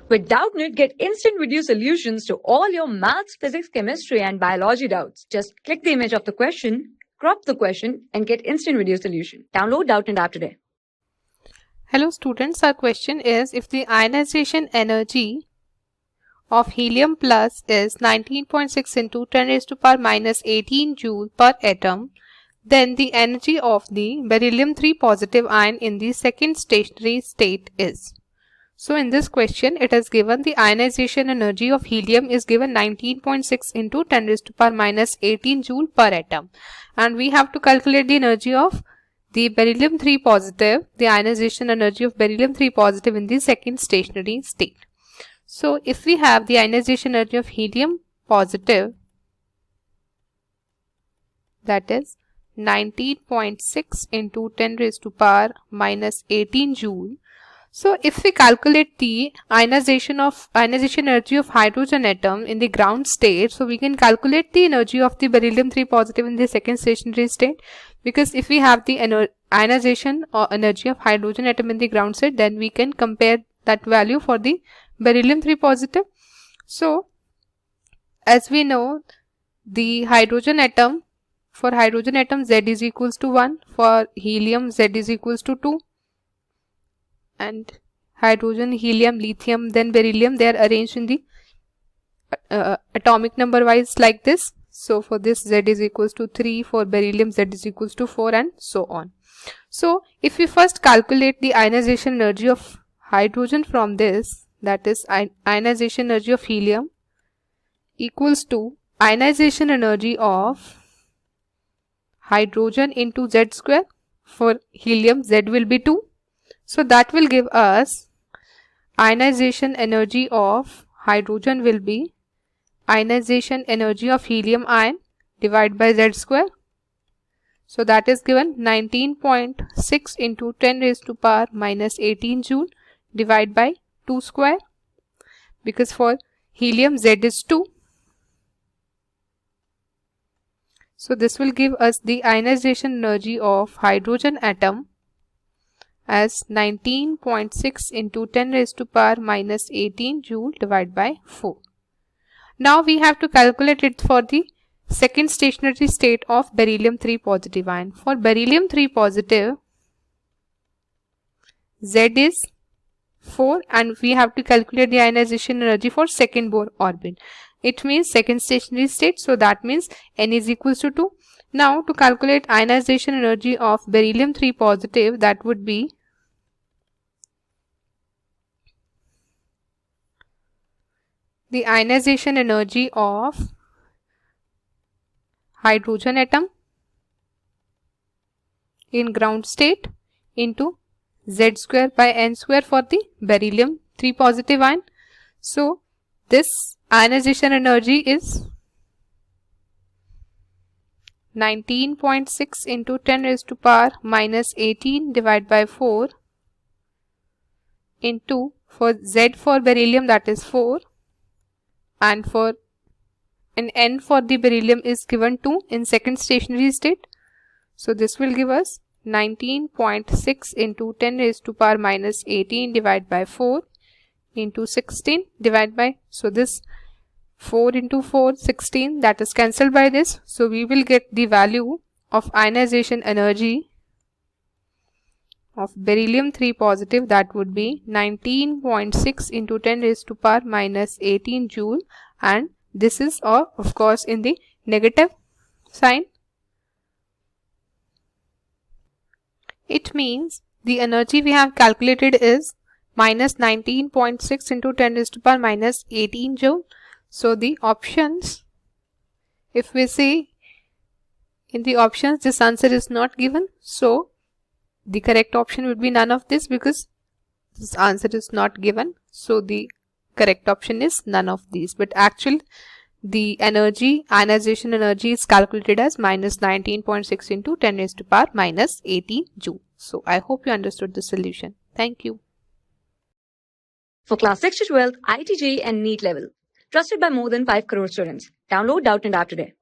With Doubtnut, get instant video solutions to all your maths, physics, chemistry, and biology doubts. Just click the image of the question, crop the question, and get instant video solution. Download Doubtnut app today. Hello students, our question is if the ionization energy of helium plus is 19.6 into 10 raised to power minus 18 joule per atom, then the energy of the beryllium-3 positive ion in the second stationary state is. So in this question, it is given the ionization energy of helium is given 19.6 into 10 raised to power minus 18 joule per atom. And we have to calculate the energy of the beryllium-3 positive, the ionization energy of beryllium-3 positive in the second stationary state. So if we have the ionization energy of helium positive, that is 19.6 into 10 raised to power minus 18 joule. So if we calculate the ionization energy of hydrogen atom in the ground state, so we can calculate the energy of the beryllium-3 positive in the second stationary state, because if we have the ionization or energy of hydrogen atom in the ground state, then we can compare that value for the beryllium-3 positive. So as we know, the hydrogen atom, for hydrogen atom Z is equals to 1, for helium Z is equals to 2, and hydrogen, helium, lithium, then beryllium, they are arranged in the atomic number wise like this. So for this Z is equals to 3, for beryllium Z is equals to 4, and so on. So if we first calculate the ionization energy of hydrogen from this, that is ionization energy of helium equals to ionization energy of hydrogen into Z square. For helium Z will be 2. So that will give us ionization energy of hydrogen will be ionization energy of helium ion divided by Z square. So that is given 19.6 into 10 raised to power minus 18 joule divided by 2 square, because for helium Z is 2. So this will give us the ionization energy of hydrogen atom as 19.6 into 10 raised to power minus 18 joule divided by 4. Now we have to calculate it for the second stationary state of beryllium-3 positive ion. For beryllium-3 positive, Z is 4, and we have to calculate the ionization energy for second Bohr orbit. It means second stationary state, so that means N is equals to 2. Now to calculate ionization energy of beryllium-3 positive, that would be the ionization energy of hydrogen atom in ground state into Z square by N square for the beryllium-3 positive ion. So this ionization energy is 19.6 into 10 raised to power minus 18 divided by 4 into, for Z for beryllium, that is 4, and for an N for the beryllium is given 2 in second stationary state. So this will give us 19.6 into 10 raised to power minus 18 divided by 4 into 16 divided by, so this 4 into 4, 16, that is cancelled by this. So we will get the value of ionization energy of beryllium-3 positive, that would be 19.6 into 10 raised to power minus 18 joule, and this is of course in the negative sign. It means the energy we have calculated is minus 19.6 into 10 raised to power minus 18 joule. So the options, if we see in the options, this answer is not given. So the correct option would be none of this, because this answer is not given. So the correct option is none of these. But actually the ionization energy is calculated as minus 19.6 into 10 raised to power minus 18 joule. So I hope you understood the solution. Thank you. For class 6 to 12, IIT JEE and NEET level. Trusted by more than 5 crore students. Download Doubtnut app today.